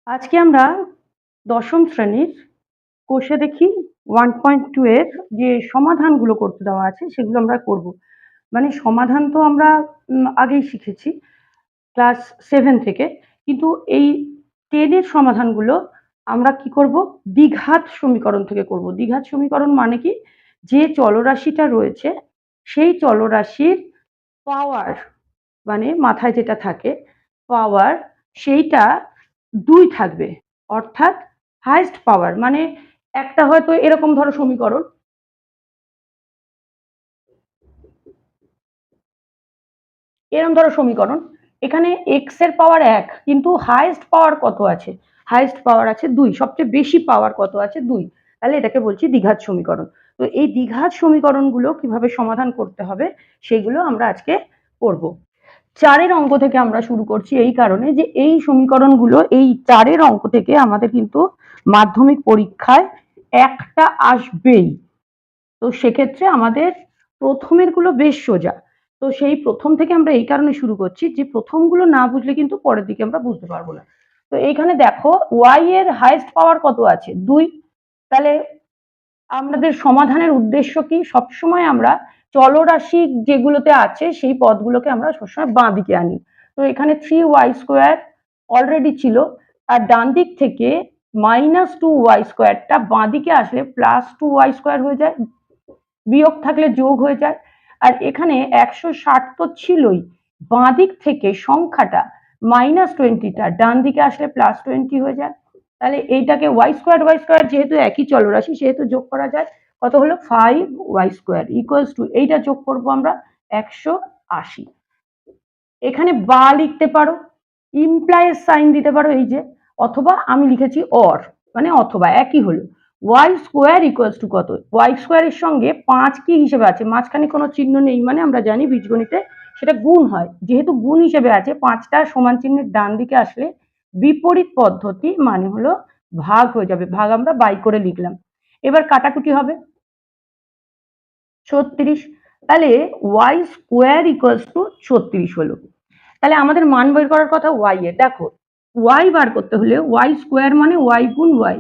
আজকে আমরা দশম শ্রেণীর কোষে দেখি 1.2 এর যে সমাধানগুলো করতে দেওয়া আছে সেগুলো আমরা করব। মানে সমাধান তো আমরা আগেই শিখেছি ক্লাস 7 থেকে, কিন্তু এই 10 এর সমাধানগুলো আমরা কি করব, দ্বিঘাত সমীকরণ থেকে করব। দ্বিঘাত সমীকরণ মানে কি, যে চলরাশিটা রয়েছে সেই চলরাশির পাওয়ার, মানে মাথায় যেটা থাকে পাওয়ার, সেইটা 2 থাকবে, অর্থাৎ হাইয়েস্ট পাওয়ার। মানে একটা হয়তো এরকম ধরো সমীকরণ, এরকম ধরো সমীকরণ, এখানে এক্স এর পাওয়ার 1, কিন্তু হাইয়েস্ট পাওয়ার কত আছে? হাইয়েস্ট পাওয়ার আছে 2, সবচেয়ে বেশি পাওয়ার কত আছে? 2। তাহলে এটাকে বলছি দ্বিঘাত সমীকরণ। তো এই দ্বিঘাত সমীকরণগুলো কিভাবে সমাধান করতে হবে সেগুলো আমরা আজকে করব। 4 অঙ্ক থেকে আমরা শুরু করছি এই কারণে যে এই সমীকরণগুলো, এই 4 অঙ্ক থেকে আমাদের কিন্তু মাধ্যমিক পরীক্ষায় একটা আসবেই। তো সেক্ষেত্রে আমাদের প্রথমের গুলো বেশ সোজা। তো সেই প্রথম থেকে আমরা এই কারণে শুরু করছি যে প্রথমগুলো না বুঝলে কিন্তু পরের দিকে আমরা বুঝতে পারবো না। তো এইখানে দেখো y এর হাইয়েস্ট পাওয়ার কত আছে? 2। তাহলে আমাদের সমাধানের উদ্দেশ্য কি? সবসময় আমরা চলরাশি যেগুলোতে আছে সেই পদগুলোকে আমরা সবসময় বাঁ দিকে আনি। তো এখানে 3y² অলরেডি ছিল, আর ডান দিক থেকে -2y² বাঁ দিকে আসলে +2y² হয়ে যায়, বিয়োগ থাকলে যোগ হয়ে যায়। আর এখানে 160 তো ছিলই, বাঁ দিক থেকে সংখ্যাটা -20টা ডান দিকে আসলে +20 হয়ে যায়। তাহলে এইটাকে y² যেহেতু একই চলরাশি সেহেতু যোগ করা যায়। কত হলো? 5y² ইকুয়ালস টু, এইটা যোগ করব আমরা 180। এখানে বা লিখতে পারো, ইমপ্লাইজ সাইন দিতে পারো এই যে, অথবা আমি লিখেছি অর, মানে অথবা একই হলো। y² ইকুয়ালস টু কত? y² এর সঙ্গে 5 কি হিসেবে আছে? মাঝখানে কোনো চিহ্ন নেই, মানে আমরা জানি বীজগণিতে সেটা গুণ হয়। যেহেতু গুণ হিসেবে আছে, 5টা সমান চিহ্নের ডান দিকে আসলে বিপরীত পদ্ধতি, মানে হলো ভাগ হয়ে যাবে। ভাগ আমরা বাই করে লিখলাম। এবার কাটাকুটি হবে 36। তাহলে y² ইকুয়ালস টু 36 হলো। তাহলে আমাদের মান বের করার কথা y এর। দেখো y বার করতে হলে y² মানে y গুণ y,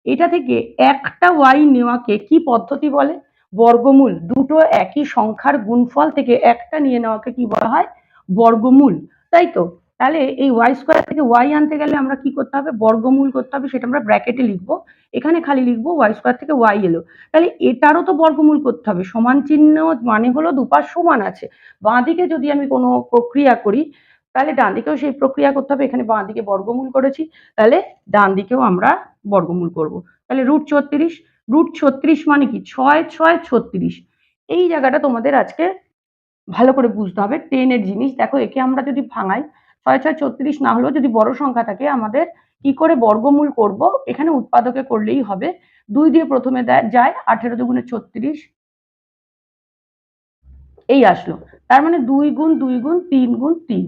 এটা থেকে একটা y নেওয়াকে কি পদ্ধতি বলে? বর্গমূল। দুটো একই সংখ্যার গুণফল থেকে একটা নিয়ে নেওয়াকে কি বলা হয়? বর্গমূল। তাই তো? তাহলে এই y² থেকে y আনতে গেলে আমরা কি করতে হবে? বর্গমূল করতে হবে, সেটা আমরা ব্র্যাকেটে লিখবো। এখানে খালি লিখবো y² থেকে y এলো। তাহলে এটারও তো বর্গমূল করতে হবে। সমান চিহ্ন মানে হলো দুপাশ সমান আছে। বাঁ দিকে যদি আমি কোনো প্রক্রিয়া করি তাহলে ডান দিকেও সেই প্রক্রিয়া করতে হবে। এখানে বাঁ দিকে বর্গমূল করেছি, তাহলে ডান দিকেও আমরা বর্গমূল করব। তাহলে √36, √36 মানে কি? 6 6 36। এই জায়গাটা তোমাদের আজকে ভালো করে বুঝতে হবে। 10 এর জিনিস দেখো, একে আমরা যদি ভাঙাই 6 6 36 না হলেও যদি বড় সংখ্যা থাকে আমাদের কি করে বর্গমূল করব? এখানে উৎপাদকে করলেই হবে। 2 দিয়ে প্রথমে যায়, 18 দুগুণে 36, এই আসলো। তার মানে 2 গুণ 2 গুণ 3 গুণ 3।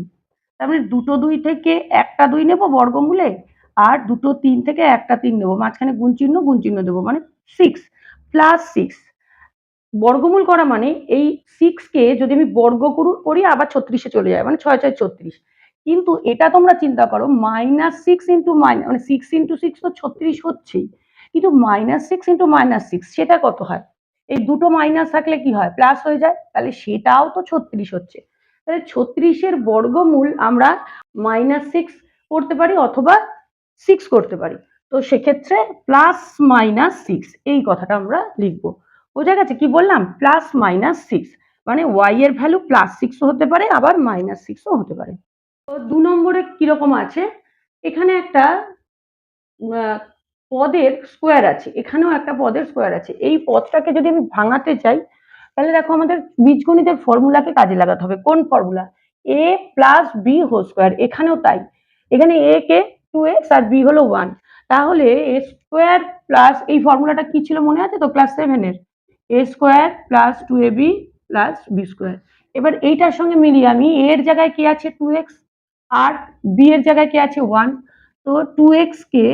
তার মানে দুটো 2 থেকে একটা 2 নেব বর্গমূলে, আর দুটো 3 থেকে একটা 3 নেব, মাঝখানে গুণ চিহ্ন দেবো, মানে 6 প্লাস 6। বর্গমূল করা মানে এই 6 কে যদি আমি বর্গ করি আবার 36 এ চলে যায়, মানে 6 6 36। কিন্তু এটা তোমরা চিন্তা করো, -6 ইন্টু মানে 6 ইন্টু 6 তো 36 হচ্ছেই, কিন্তু -6 ইন্টু -6 সেটা কত হয়? এই দুটো মাইনাস থাকলে কি হয়? প্লাস হয়ে যায়, তাহলে সেটাও তো 36 হচ্ছে। তাহলে 36 এর বর্গমূল আমরা -6 করতে পারি অথবা 6 করতে পারি। তো সেক্ষেত্রে +-6 এই কথাটা আমরা লিখবো। বোঝা গেছে কি বললাম? +-6 মানে y এর ভ্যালু +6 ও হতে পারে, আবার -6 ও হতে পারে। তো 2 নম্বরে কিরকম আছে? এখানে একটা পদের স্কোয়ার আছে, এখানেও একটা পদের স্কোয়ার আছে। এই পদটাকে যদি আমি ভাঙাতে চাই তাহলে দেখো আমাদের বীজগণিতের ফর্মুলাকে কাজে লাগাতে হবে। কোন formula? a plus B whole square. এখানেও তাই, এখানে a K 2x R b হলো 1। তাহলে a স্কোয়ার প্লাস, এই ফর্মুলাটা কি ছিল মনে আছে তো ক্লাস 7 এর? a square plus 2ab plus b square. এবার এইটার সঙ্গে মিলিয়ে আমি a এর জায়গায় কি আছে 2x, আর b এর জায়গায় কি আছে 1। তো 2x কে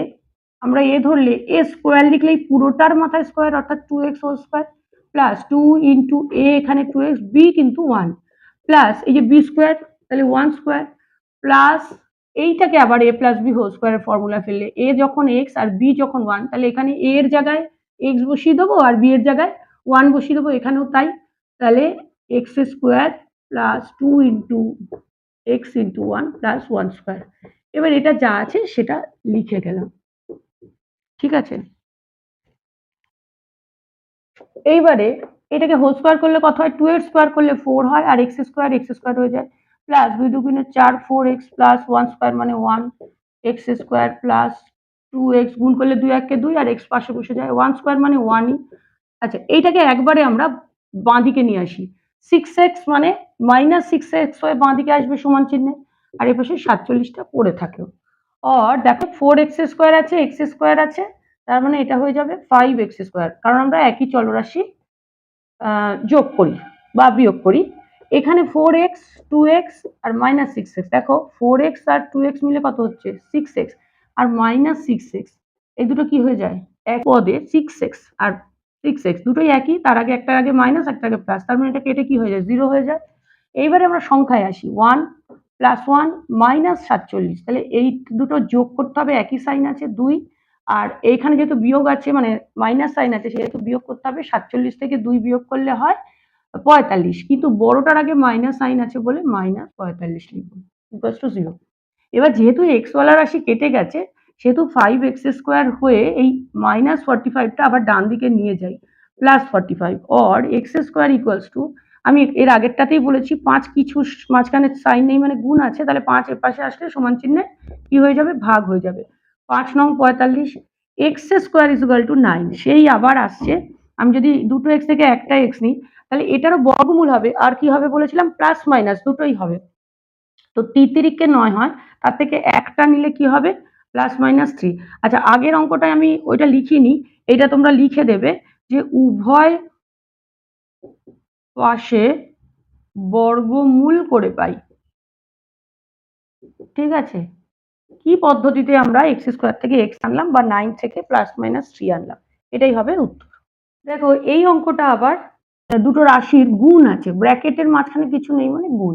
আমরা a ধরলে a স্কোয়ার লিখলেই পুরোটার মাথায় স্কোয়ার, অর্থাৎ 2x whole square plus 2 into a, এখানে 2x, b কিন্তু 1, প্লাস এই যে b স্কোয়ার, তাহলে 1 স্কোয়ার প্লাস এইটাকে আবার a প্লাস বি হোল স্কোয়ারের ফর্মুলা ফেললে a যখন x আর b যখন 1, তাহলে এখানে a এর জায়গায় x বসিয়ে দেবো আর b এর জায়গায় 1 বসিয়ে দেবো, এখানেও তাই। তাহলে x square plus 2 into x into 1 plus 1 square. এবার এটা যা আছে সেটা লিখে গেলাম, ঠিক আছে। এইবারে এটাকে হোল স্কোয়ার করলে কত হয়, 2 এর স্কোয়ার করলে 4 হয়, আর x স্কোয়ার হয়ে যায়, প্লাস 2 দুগুণে 4 4x প্লাস 1 স্কোয়ার মানে 1 x স্কোয়ার প্লাস 2x গুণ করলে 2 একে 2 আর x পাশে বসে যায়, 1 স্কোয়ার মানে 1ই। আচ্ছা, এইটাকে একবারে আমরা বাঁ দিকে নিয়ে আসি, 6x মানে মাইনাস 6x হয়ে বাঁ দিকে আসবে সমান চিহ্নে, আর এ পাশে 47টা পড়ে থাকে। আর দেখো 4x স্কোয়ার আছে, x স্কোয়ার আছে, তার মানে এটা হয়ে যাবে 5x স্কোয়ার, কারণ আমরা একই চলরাশি যোগ করি বা বিয়োগ করি। এখানে 4x 2x আর মাইনাস 6x, দেখো 4x আর 2x মিলে কত হচ্ছে 6x, আর মাইনাস 6x এই দুটো কি হয়ে যায় এক পদে, 6x আর 6x দুটোই একই, তার আগে একটার আগে মাইনাস একটার আগে প্লাস, তার মানে এটা কেটে কি হয়ে যায় 0 হয়ে যায়। এইবারে আমরা সংখ্যায় আসি, 1 প্লাস 1 মাইনাস 47, তাহলে এই দুটো যোগ করতে হবে, একই সাইন আছে 2, আর এইখানে যেহেতু বিয়োগ আছে মানে মাইনাস সাইন আছে সেহেতু বিয়োগ করতে হবে, 47 থেকে 2 বিয়োগ করলে হয় 45, কিন্তু বড়টার আগে মাইনাস সাইন আছে বলে মাইনাস 45 লিখবো ইকুয়ালস টু 0। এবার যেহেতু এক্স ওয়ালা রাশি কেটে গেছে সেহেতু 5x স্কোয়ার হয়ে এই মাইনাস 45টা আবার ডান দিকে নিয়ে যাই, plus 45 or x square equals two, আমি এর আগেরটাতেই বলেছি 5 কিছু মাঝখানে সাইন নেই মানে গুণ আছে, তাহলে 5 এর পাশে আসলে সমান চিহ্নে কি হয়ে যাবে ভাগ হয়ে যাবে, 5 নং 45, x square is equal to 9, সেই আবার আসছে, আমি যদি দুটো এক্স থেকে একটা এক্স নিই তাহলে এটারও বর্গমূল হবে, আর কি হবে বলেছিলাম প্লাস মাইনাস দুটোই হবে, তো 3 9 হয়, তার থেকে একটা নিলে কি হবে প্লাস মাইনাস 3। আচ্ছা, আগের অঙ্কটায় আমি ওইটা লিখিনি, এটা তোমরা লিখে দেবে যে উভয় পাশে বর্গমূল করে পাই, ঠিক আছে। কি পদ্ধতিতে আমরা এক্স স্কোয়ার থেকে এক্স আনলাম বা 9 থেকে প্লাস মাইনাস 3 আনলাম, এটাই হবে উত্তর। দেখো এই অঙ্কটা আবার দুটো রাশির গুণ আছে, ব্র্যাকেটের মাঝখানে কিছু নেই মানে গুণ,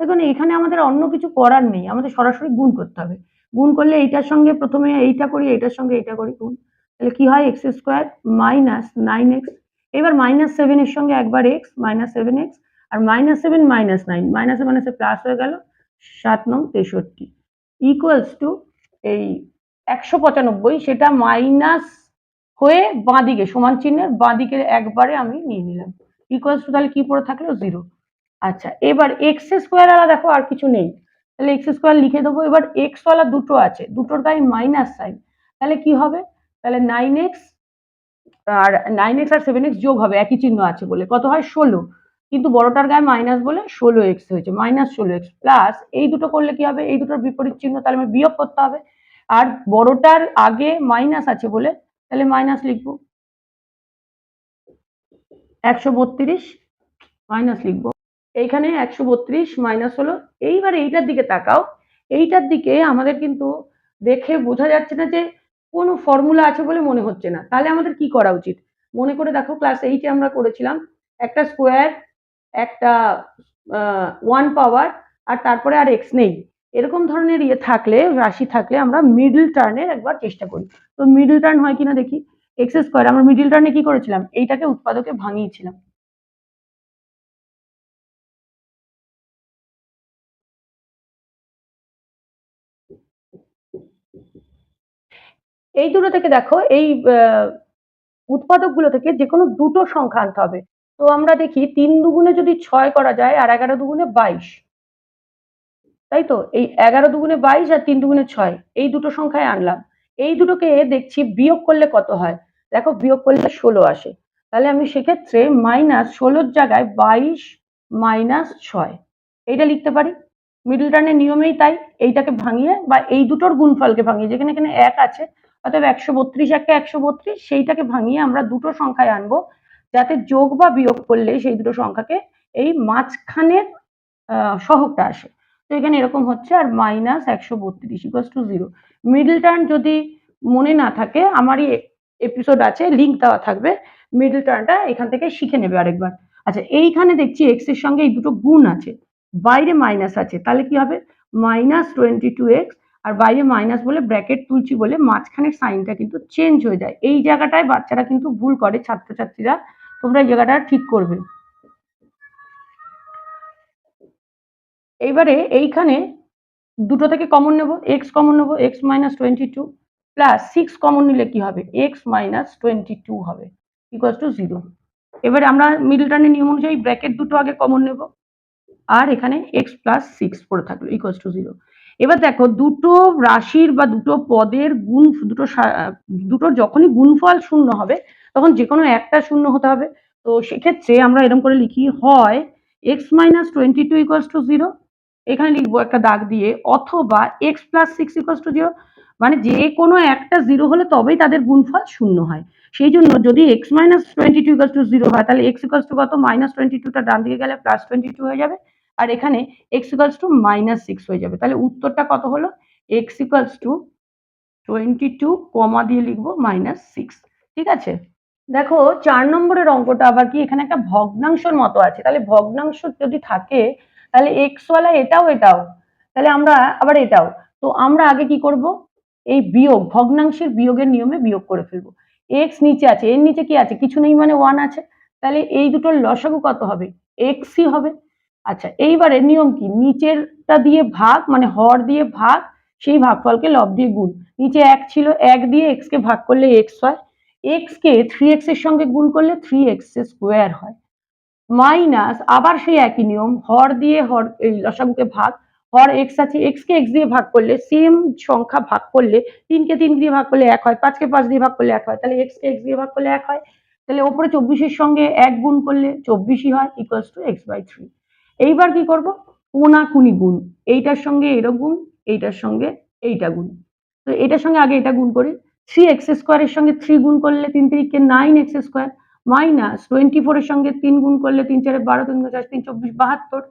দেখুন এখানে আমাদের অন্য কিছু করার নেই, আমাদের সরাসরি গুণ করতে হবে, গুণ করলে এইটার সঙ্গে প্রথমে এইটা করি, এইটার সঙ্গে এইটা করি গুণ, তাহলে কি হয় এক্স স্কোয়ার মাইনাস 9x, এবার মাইনাস 7 এর সঙ্গে একবার এক্স মাইনাস 7x, আর মাইনাস 7 মাইনাস 9 মাইনাসে মাইনাসে প্লাস হয়ে গেল 7 নং 63 ইকুয়ালস টু এই 195, সেটা মাইনাস হয়ে বাঁদিকে সমান চিহ্নের বাঁদিকে একবারে আমি নিয়ে নিলাম, ইকুয়ালস টু তাহলে কি পড়ে থাকলো 0। আচ্ছা, এবার এক্স স্কোয়ার আলা দেখো আর কিছু নেই, তাহলে এক্স স্কোয়ার লিখে দেবো, এবার এক্স ওয়ালা দুটো আছে, দুটোর গায়ে মাইনাস সাইন, তাহলে কি হবে, তাহলে 9x আর 9x আর 7x যোগ হবে, একই চিহ্ন আছে বলে কত হয় 16, কিন্তু বড়টার গায়ে মাইনাস বলে 16x হয়েছে, মাইনাস 16x প্লাস এই দুটো করলে কি হবে, এই দুটোর বিপরীত চিহ্ন, তাহলে আমি বিয়োগ করতে হবে, আর বড়টার আগে মাইনাস আছে বলে তাহলে মাইনাস লিখবো, 132 মাইনাস লিখবো, এইখানে 132 মাইনাস হলো। এইবারে এইটার দিকে তাকাও, এইটার দিকে আমাদের কিন্তু দেখে বোঝা যাচ্ছে না যে কোনো ফর্মুলা আছে বলে মনে হচ্ছে না, তাহলে আমাদের কি করা উচিত, মনে করে দেখো ক্লাস 8-এ আমরা করেছিলাম একটা স্কোয়ার, একটা 1 পাওয়ার, আর তারপরে আর এক্স নেই, এরকম ধরনের ইয়ে থাকলে রাশি থাকলে আমরা মিডল টার্নের একবার চেষ্টা করি, তো মিডল টার্ন হয় কিনা দেখি, এক্স স্কোয়ার আমরা মিডল টার্নে কি করেছিলাম, এইটাকে উৎপাদকে ভাঙিয়েছিলাম, এই দুটো থেকে দেখো এই উৎপাদকগুলো থেকে যে কোনো দুটো সংখ্যা আনতে হবে, তো আমরা দেখি 3 দুগুণে যদি 6 করা যায় আর 11 দুগুণে 22, তাই তো এই 11 দুগুণে 22 আর 3 দুগুণে 6 এই দুটো সংখ্যায় আনলাম, এই দুটোকে দেখছি বিয়োগ করলে কত হয়, দেখো বিয়োগ করলে 16 আসে, তাহলে আমি সেক্ষেত্রে মাইনাস 16 জায়গায় 22 মাইনাস 6 এইটা লিখতে পারি, মিডল টার্নের নিয়মেই তাই, এইটাকে ভাঙিয়ে বা এই দুটোর গুণফলকে ভাঙিয়ে, যেখানে এখানে 1 আছে অতএব 132 একে 132, সেইটাকে ভাঙিয়ে আমরা দুটো সংখ্যায় আনবো যাতে যোগ বা বিয়োগ করলে সেই দুটো সংখ্যাকে এই মাঝখানের সহগটা আসে, তো এখানে এরকম হচ্ছে, আর minus 132 equals to 0। Middle term যদি মনে না থাকে আমারই এপিসোড আছে, লিঙ্ক দেওয়া থাকবে, মিডল টার্নটা এখান থেকে শিখে নেবে আরেকবার। আচ্ছা, এইখানে দেখছি এক্স এর সঙ্গে এই দুটো গুণ আছে, বাইরে মাইনাস আছে, তাহলে কি হবে -22x, আর বাইরে মাইনাস বলে ব্র্যাকেট তুলছি বলে মাঝখানের সাইনটা কিন্তু চেঞ্জ হয়ে যায়। এই জায়গাটায় বাচ্চারা কিন্তু ভুল করে, ছাত্রছাত্রীরা, তোমরা এই জায়গাটা ঠিক করবে। এইবারে এইখানে দুটো থেকে কমন নেব, এক্স কমন নেব, এক্স মাইনাস 22 প্লাস 6 কমন নিলে কি হবে, এক্স মাইনাস 22 হবে, ইকুয়ালস টু 0। এবারে আমরা মিডল টার্নের নিয়ম অনুযায়ী ব্র্যাকেট দুটো আগে কমন নেব, আর এখানে এক্স প্লাস 6 পড়ে থাকলো, ইকুয়ালস টু 0। এবার দেখো দুটো রাশির বা দুটো পদের গুণ, দুটোর যখনই গুণফল শূন্য হবে তখন যে কোনো একটা শূন্য হতে হবে। তো সেক্ষেত্রে আমরা এরকম করে লিখি, হয় এক্স মাইনাস 22 ইকুয়ালস টু 0, এখানে লিখবো একটা দাগ দিয়ে, অথবা এক্স প্লাস 6 ইকুয়ালস টু 0, মানে যে কোনো একটা 0 হলে তবেই তাদের গুণফল শূন্য হয়। সেই জন্য যদি এক্স মাইনাস 22 ইকুয়ালস টু 0 হয়, তাহলে এক্স ইকুয়ালস টু কত, -22টা ডান দিকে গেলে +22 হয়ে যাবে, আর এখানে x ইকুয়ালস টু -6 হয়ে যাবে। তাহলে উত্তরটা কত হলো, x ইকুয়ালস টু 22 কমা দিয়ে লিখবো -6। ঠিক আছে, দেখো 4 নম্বরের অঙ্কটা আবার কি, এখানে একটা ভগ্নাংশের মতো আছে। তাহলে ভগ্নাংশ যদি থাকে তাহলে x ওয়ালা এটাও এটাও, তাহলে আমরা আবার এটাও। তো আমরা আগে কি করব, এই বিয়োগ, ভগ্নাংশের বিয়োগের নিয়মে বিয়োগ করে ফেলবো। x নিচে আছে, এর নিচে কি আছে, কিছু নেই মানে 1 আছে, তাহলে এই দুটোর লসাগু কত হবে, xই হবে। আচ্ছা, এইবারে নিয়ম কি, নিচেরটা দিয়ে ভাগ, মানে হর দিয়ে ভাগ, সেই ভাগফলকে লব দিয়ে গুণ। নিচে 1 ছিল, 1 দিয়ে x কে ভাগ করলে x হয়, x কে 3x এর সঙ্গে গুণ করলে 3x স্কোয়ার হয়, মাইনাস আবার সেই একই নিয়ম, হর দিয়ে হর, এই লসাগুকে ভাগ, হর x আছে, x কে x দিয়ে ভাগ করলে, সেম সংখ্যা ভাগ করলে, 3 কে 3 দিয়ে ভাগ করলে 1 হয়, 5 কে 5 দিয়ে ভাগ করলে 1 হয়, তাহলে x কে x দিয়ে ভাগ করলে 1 হয়, তাহলে ওপরে 24 এর সঙ্গে 1 গুণ করলে 24ই হয়, ইকুয়ালস টু x/3। এইবার কি করব, কোনাকুনি গুণ, এইটার সঙ্গে এর গুণ, এইটার সঙ্গে এইটা গুণ। তো এটার সঙ্গে আগে এটা গুণ করি, 3x স্কোয়ারের সঙ্গে 3 গুণ করলে 3 3 9x স্কোয়ার, মাইনাস 24 এর সঙ্গে 3 গুণ করলে 3 4 12, 3 4 3 24 72।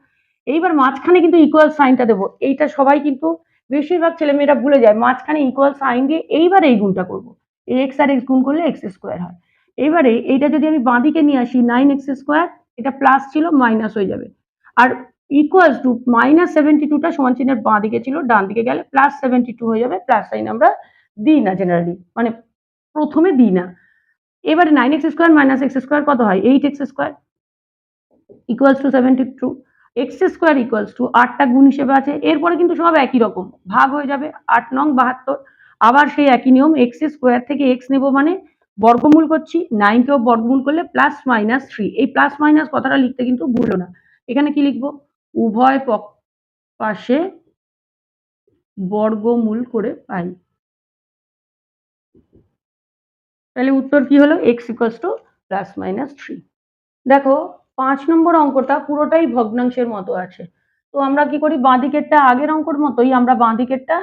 এইবার মাঝখানে কিন্তু ইকুয়াল সাইনটা দেবো, এইটা সবাই কিন্তু বেশিরভাগ ছেলেমেয়েরা ভুলে যায়, মাঝখানে ইকুয়াল সাইন দিয়ে এইবার এই গুণটা করবো, এক্স আর এক্স গুণ করলে এক্স স্কোয়ার হয়। এবারে এইটা যদি আমি বাঁ দিকে নিয়ে আসি, 9x স্কোয়ার, এটা প্লাস ছিল মাইনাস হয়ে যাবে, আর ইকুয়ালস টু -72টা সমান চিহ্নের বাঁ দিকে ছিল, ডান দিকে গেলে +72 হয়ে যাবে। প্লাস সাইন আমরা দিই না জেনারেলি, মানে প্রথমে দিই না। এবারে 9x square minus x square কত হয়, 8x square equals to 72, x square equals to 8টা গুণ হিসেবে আছে, এরপরে কিন্তু সব একই রকম ভাগ হয়ে যাবে, 8 নং 72। আবার সেই একই নিয়ম, x স্কোয়ার থেকে x নেব মানে বর্গমূল করছি, 9 কেও বর্গমূল করলে +-3, এই প্লাস মাইনাস কথাটা লিখতে কিন্তু ভুলো না। এখানে কি লিখবো, উভয় পাশে বর্গমূল করে পাই, তাহলে উত্তর কি হলো, x ইকুয়ালস টু +-3। দেখো 5 নম্বর অঙ্কটা পুরোটাই ভগ্নাংশের মতো আছে। তো আমরা কি করি, বাঁ দিকেরটা আগের অঙ্কর মতোই আমরা বাঁ দিকেরটা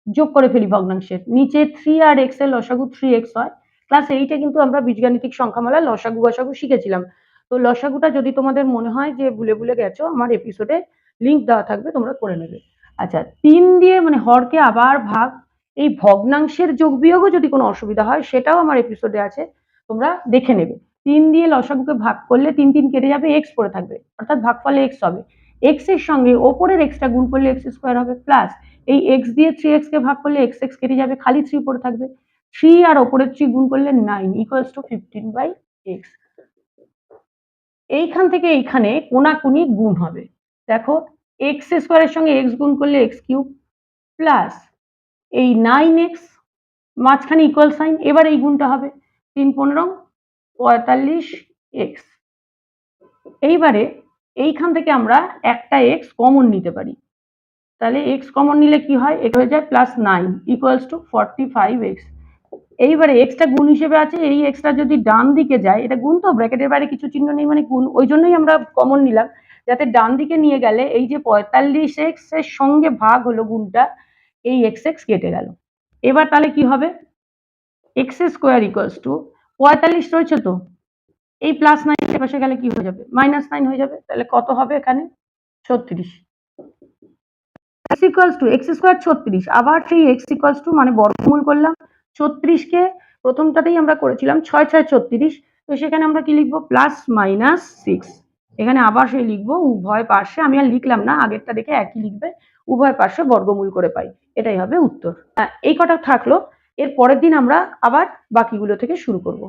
যোগ করে ফেলি ভগ্নাংশের, নিচে 3 আর x এর লসাগু 3x হয়। ক্লাস 8 এ কিন্তু আমরা বীজগাণিতিক সংখ্যামালা লসাগু গসাগু শিখেছিলাম। তো লসাগুটা যদি তোমাদের মনে হয় যে ভুলে ভুলে গেছো, আমার এপিসোডে লিংক দেওয়া থাকবে, তোমরা করে নেবে। আচ্ছা, 3 দিয়ে মানে হরকে আবার ভাগ, এই ভগ্নাংশের যোগ বিয়োগও যদি কোনো অসুবিধা হয় সেটাও আমার এপিসোডে আছে, তোমরা দেখে নেবে। 3 দিয়ে লসাগুকে ভাগ করলে 3 3 কেটে যাবে, x পড়ে থাকবে, অর্থাৎ ভাগফলে x হবে, x এর সঙ্গে ওপরের xটা গুণ করলে x স্কয়ার হবে, প্লাস এই x দিয়ে 3x কে ভাগ করলে x x কেটে যাবে, খালি 3 পড়ে থাকবে, 3 আর ওপরের 3 গুণ করলে 9 ইকুয়ালস টু 15/x। এইখান থেকে এইখানে কোনাকুনি গুণ হবে, দেখো x স্কয়ারের সঙ্গে x গুণ করলে x কিউব, প্লাস এই 9x মাঝখানে ইকুয়াল সাইন, এবার এই গুণটা হবে 3 15 45x। এইবারে এইখান থেকে আমরা একটা x কমন নিতে পারি, তাহলে x কমন নিলে কি হয়, এটা হয়ে যায় +9 ইকুয়ালস টু 45x। এইবারে এক্সটা গুণ হিসেবে আছে, এই এক্সটা যদি ডান দিকে যায়, এটা গুণ তো ব্র্যাকেটের বাইরে কিছু চিহ্ন নেই মানে গুণ, ওই জন্যই আমরা কমন নিলাম, যাতে ডান দিকে নিয়ে গেলে এই যে 45x এর সঙ্গে ভাগ হলো গুণটা, এই x x কেটে গেল। এবার তাহলে কি হবে, x স্কোয়ার ইকুয়ালস টু 45 রয়েছে তো, এই +9 এর পাশে গেলে কি হয়ে যাবে, -9 হয়ে যাবে, তাহলে কত হবে এখানে 36। x equals to x square 36, আবার সেই x ইকুয়ালস টু মানে বর্গমূল করলাম, 36 কে প্রথমটাতেই আমরা করেছিলাম 6 6 36, তো সেখানে আমরা কি লিখবো, +-6, এখানে আবার সেই লিখবো উভয় পাশে, আমি আর লিখলাম না, আগেরটা দেখে একই লিখবে, উভয় পার্শ্বে বর্গমূল করে পাই। এটাই হবে উত্তর। এই কটা থাকলো। এর পরের দিন আমরা আবার বাকিগুলো থেকে শুরু করব।